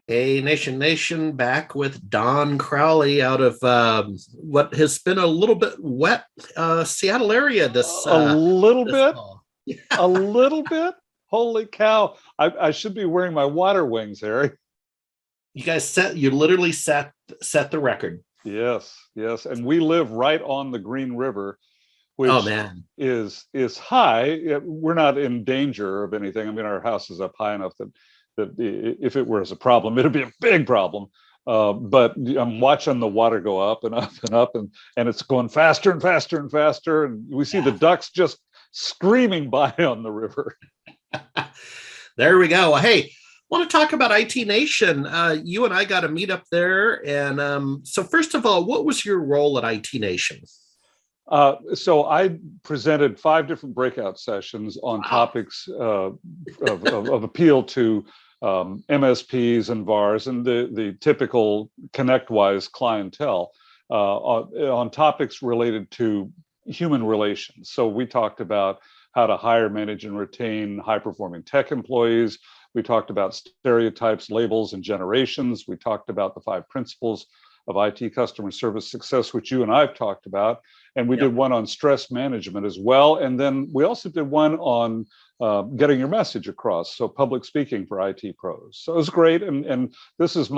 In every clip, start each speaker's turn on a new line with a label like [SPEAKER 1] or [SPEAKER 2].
[SPEAKER 1] Hey, Nation, back with Don Crowley out of what has been a little bit wet Seattle area
[SPEAKER 2] A little
[SPEAKER 1] this
[SPEAKER 2] bit,
[SPEAKER 1] fall.
[SPEAKER 2] a little bit. Holy cow! I should be wearing my water wings, Harry.
[SPEAKER 1] You literally set the record.
[SPEAKER 2] Yes, yes, and we live right on the Green River,
[SPEAKER 1] Oh
[SPEAKER 2] which
[SPEAKER 1] man.
[SPEAKER 2] is high. We're not in danger of anything. I mean, our house is up high enough that if it was a problem, it'd be a big problem. But I'm watching the water go up and up and up, and it's going faster and faster and faster, and we see the
[SPEAKER 1] Yeah.
[SPEAKER 2] ducks just screaming by on the river.
[SPEAKER 1] There we go. Well, hey, want to talk about IT Nation. You and I got to meet up there. And so first of all, what was your role at IT Nation?
[SPEAKER 2] So I presented 5 different breakout sessions on
[SPEAKER 1] Wow.
[SPEAKER 2] topics of appeal to MSPs and VARs and the typical ConnectWise clientele on topics related to human relations. So we talked about how to hire, manage, and retain high-performing tech employees. We talked about stereotypes, labels, and generations. We talked about the 5 principles of IT customer service success, which you and I've talked about. And we did
[SPEAKER 1] Yep.
[SPEAKER 2] one on stress management as well. And then we also did one on getting your message across. So public speaking for IT pros. So it was great. And this is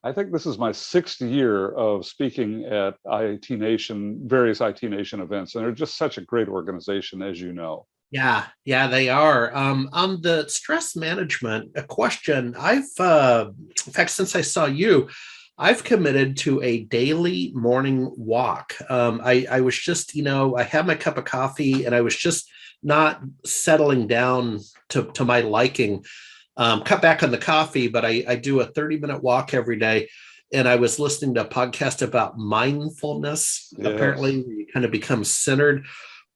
[SPEAKER 2] I think this is my 6th year of speaking at IT Nation, various IT Nation events. And they're just such a great organization, as you know.
[SPEAKER 1] Yeah, they are. On the stress management, a question in fact, since I saw you, I've committed to a daily morning walk. I was just, I had my cup of coffee and I was just not settling down to my liking. Cut back on the coffee, but I do a 30-minute walk every day. And I was listening to a podcast about mindfulness, apparently,
[SPEAKER 2] Yes.
[SPEAKER 1] where you kind of become centered.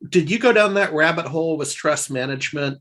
[SPEAKER 1] Did you go down that rabbit hole with stress management?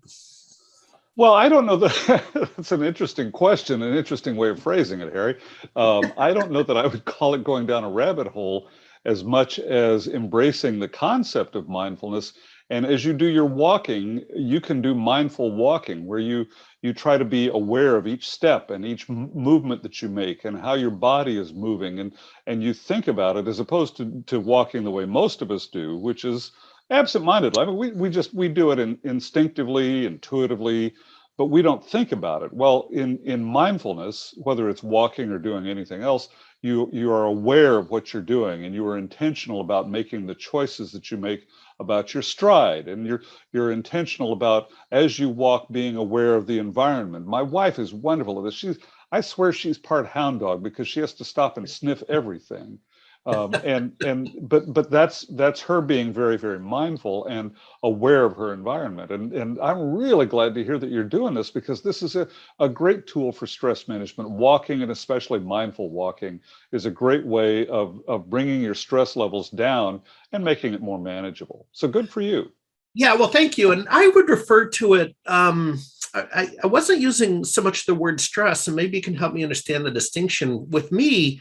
[SPEAKER 2] Well, I don't know that that's an interesting question, an interesting way of phrasing it, Harry. I don't know that I would call it going down a rabbit hole as much as embracing the concept of mindfulness. And as you do your walking, you can do mindful walking, where you try to be aware of each step and each movement that you make and how your body is moving, and you think about it as opposed to walking the way most of us do, which is absent-minded. I mean, we do it instinctively, intuitively, but we don't think about it. Well, in mindfulness, whether it's walking or doing anything else, you are aware of what you're doing, and you are intentional about making the choices that you make about your stride, and you're intentional about, as you walk, being aware of the environment. My wife is wonderful at this. I swear she's part hound dog because she has to stop and sniff everything. But that's her being very, very mindful and aware of her environment. And I'm really glad to hear that you're doing this, because this is a great tool for stress management. Walking, and especially mindful walking, is a great way of bringing your stress levels down and making it more manageable. So good for you.
[SPEAKER 1] Yeah, well, thank you. And I would refer to it. I wasn't using so much the word stress, and maybe you can help me understand the distinction. With me,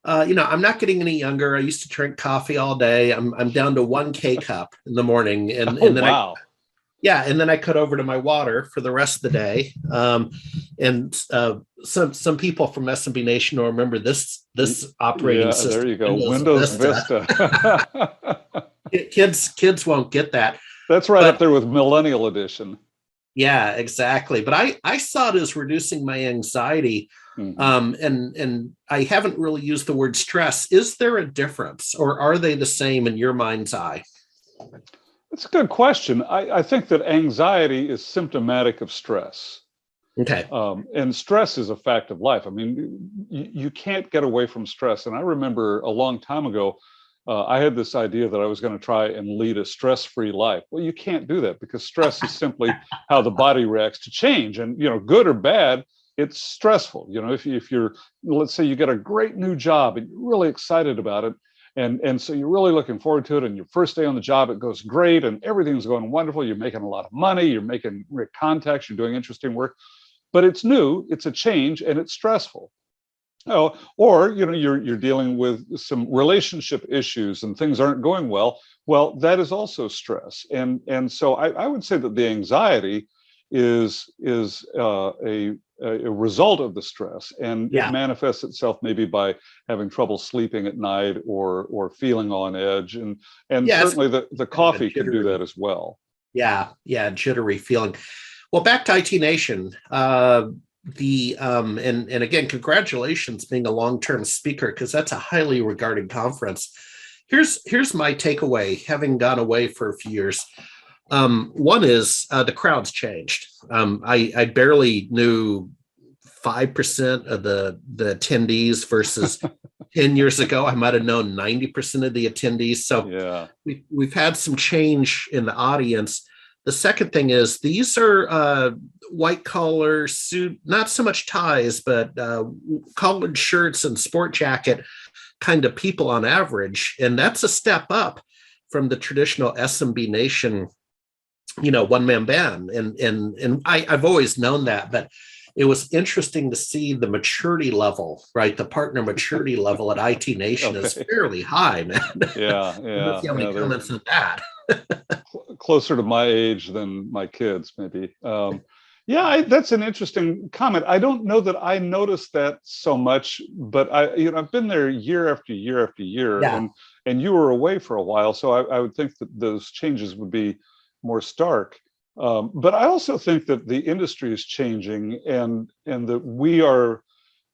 [SPEAKER 1] I'm not getting any younger. I used to drink coffee all day. I'm down to one K cup in the morning, and
[SPEAKER 2] Oh,
[SPEAKER 1] and then
[SPEAKER 2] wow.
[SPEAKER 1] and then I cut over to my water for the rest of the day. And some people from SMB Nation will remember this operating
[SPEAKER 2] Yeah, there
[SPEAKER 1] system,
[SPEAKER 2] you go.
[SPEAKER 1] Windows
[SPEAKER 2] Windows
[SPEAKER 1] Vista.
[SPEAKER 2] Vista.
[SPEAKER 1] Kids won't get that,
[SPEAKER 2] That's right up
[SPEAKER 1] but
[SPEAKER 2] there with Millennial Edition.
[SPEAKER 1] yeah, exactly. But I saw it as reducing my anxiety.
[SPEAKER 2] Mhm.
[SPEAKER 1] And I haven't really used the word stress. Is there a difference, or are they the same in your mind's eye?
[SPEAKER 2] That's a good question. I think that anxiety is symptomatic of stress.
[SPEAKER 1] Okay.
[SPEAKER 2] And stress is a fact of life. I mean, you can't get away from stress. And I remember a long time ago, I had this idea that I was going to try and lead a stress-free life. Well, you can't do that, because stress is simply how the body reacts to change. And, good or bad, it's stressful. If you're, let's say you get a great new job and you're really excited about it, and so you're really looking forward to it, and your first day on the job, it goes great and everything's going wonderful. You're making a lot of money, you're making great contacts, you're doing interesting work, but it's new, it's a change, and it's stressful. Oh, or you're dealing with some relationship issues and things aren't going well. Well, that is also stress, and so I would say that the anxiety is a result of the stress, and it
[SPEAKER 1] Yeah.
[SPEAKER 2] manifests itself maybe by having trouble sleeping at night or feeling on edge, and
[SPEAKER 1] Yeah. It's
[SPEAKER 2] certainly the
[SPEAKER 1] kind of a
[SPEAKER 2] coffee can do that
[SPEAKER 1] jittery.
[SPEAKER 2] as well.
[SPEAKER 1] Yeah. Yeah. Jittery feeling. Well, back to IT Nation. The and again, congratulations being a long-term speaker, because that's a highly regarded conference. Here's my takeaway, having gone away for a few years. One is the crowd's changed. I barely knew 5% of the attendees versus 10 years ago. I might have known 90% of the attendees. So
[SPEAKER 2] Yeah.
[SPEAKER 1] we've had some change in the audience. The second thing is these are white collar suit, not so much ties, but collared shirts and sport jacket kind of people on average. And that's a step up from the traditional SMB Nation, one man band. And I've always known that, but it was interesting to see the maturity level, right? The partner maturity level at IT Nation is
[SPEAKER 2] Okay.
[SPEAKER 1] fairly high, man.
[SPEAKER 2] Yeah,
[SPEAKER 1] I don't know if you have any
[SPEAKER 2] they're
[SPEAKER 1] comments on that.
[SPEAKER 2] closer to my age than my kids, maybe. Yeah, that's an interesting comment. I don't know that I noticed that so much, but I've been there year after year after year,
[SPEAKER 1] Yeah.
[SPEAKER 2] and you were away for a while, so I would think that those changes would be more stark. But I also think that the industry is changing, and that we are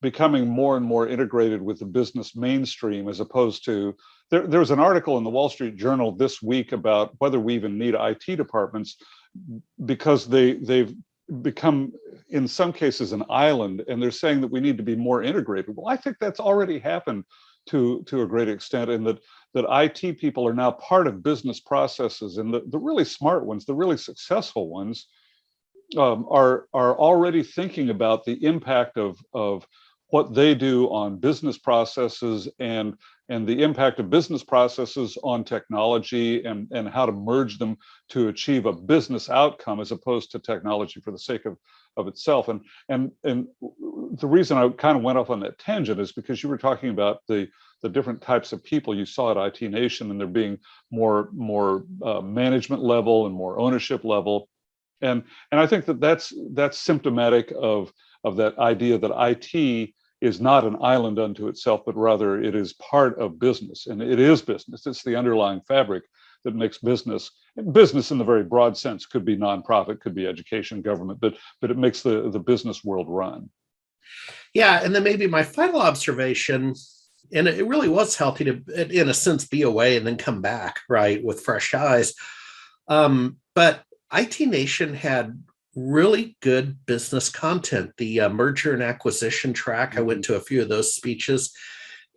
[SPEAKER 2] becoming more and more integrated with the business mainstream, as opposed to there was an article in the Wall Street Journal this week about whether we even need IT departments, because they've become in some cases an island, and they're saying that we need to be more integrated. Well, I think that's already happened to a great extent, and that IT people are now part of business processes, and the really smart ones, the really successful ones, are already thinking about the impact of what they do on business processes, and the impact of business processes on technology, and how to merge them to achieve a business outcome, as opposed to technology for the sake of itself. And the reason I kind of went off on that tangent is because you were talking about the different types of people you saw at IT Nation, and there being more management level and more ownership level. And I think that's symptomatic of that idea that IT is not an island unto itself, but rather it is part of business, and it is business. It's the underlying fabric that makes business. Business in the very broad sense could be nonprofit, could be education, government, but it makes the business world run.
[SPEAKER 1] Yeah. And then maybe my final observation, and it really was healthy to, in a sense, be away and then come back, right, with fresh eyes. But IT Nation had really good business content. The merger and acquisition track, I went to a few of those speeches.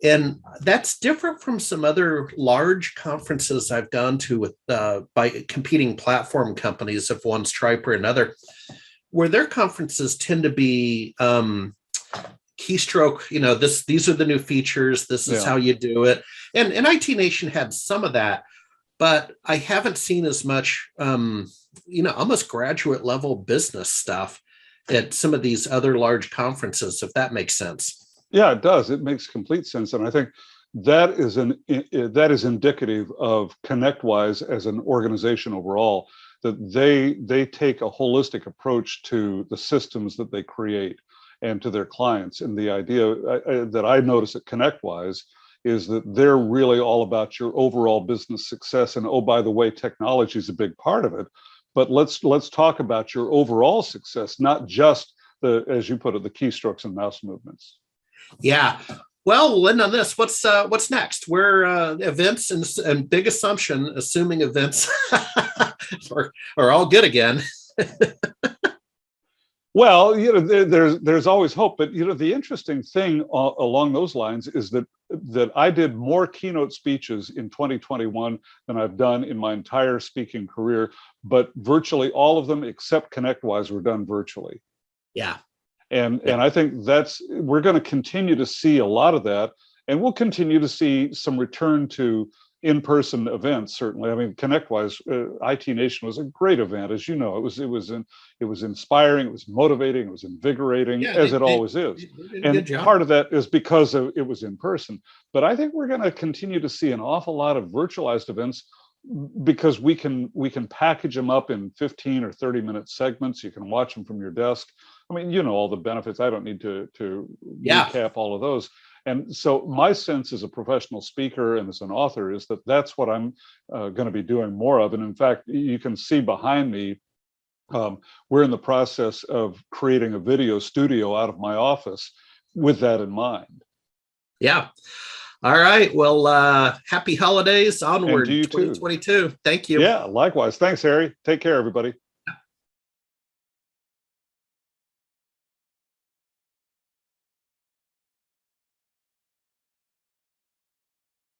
[SPEAKER 1] And that's different from some other large conferences I've gone to with by competing platform companies of one stripe or another, where their conferences tend to be keystroke, these are the new features, this is
[SPEAKER 2] Yeah.
[SPEAKER 1] how you do it. And IT Nation had some of that, but I haven't seen as much almost graduate level business stuff at some of these other large conferences, if that makes sense.
[SPEAKER 2] Yeah, it does. It makes complete sense, and I think that is indicative of ConnectWise as an organization overall, that they take a holistic approach to the systems that they create and to their clients. And the idea that I notice at ConnectWise is that they're really all about your overall business success. And oh, by the way, technology is a big part of it. But let's talk about your overall success, not just as you put it, the keystrokes and mouse movements.
[SPEAKER 1] Yeah. Well, we'll end on this. What's next? We're events and big assumption, assuming events are all good again.
[SPEAKER 2] Well, there's always hope, but the interesting thing along those lines is that I did more keynote speeches in 2021 than I've done in my entire speaking career, but virtually all of them except ConnectWise were done virtually.
[SPEAKER 1] Yeah.
[SPEAKER 2] And I think we're going to continue to see a lot of that, and we'll continue to see some return to in-person events. Certainly, I mean, ConnectWise, IT Nation was a great event, as you know. It was inspiring, it was motivating, it was invigorating,
[SPEAKER 1] Yeah,
[SPEAKER 2] as it always is.
[SPEAKER 1] they did a good
[SPEAKER 2] And
[SPEAKER 1] job.
[SPEAKER 2] part of that is because it was in person. But I think we're going to continue to see an awful lot of virtualized events, because we can package them up in 15 or 30-minute segments. You can watch them from your desk. I mean, all the benefits. I don't need to
[SPEAKER 1] Yeah.
[SPEAKER 2] recap all of those. And so my sense as a professional speaker and as an author is that that's what I'm going to be doing more of. And in fact, you can see behind me, we're in the process of creating a video studio out of my office with that in mind.
[SPEAKER 1] Yeah. All right. Well, happy holidays.
[SPEAKER 2] And to
[SPEAKER 1] Onward
[SPEAKER 2] you too.
[SPEAKER 1] 2022. Thank you.
[SPEAKER 2] Yeah, likewise. Thanks, Harry. Take care, everybody.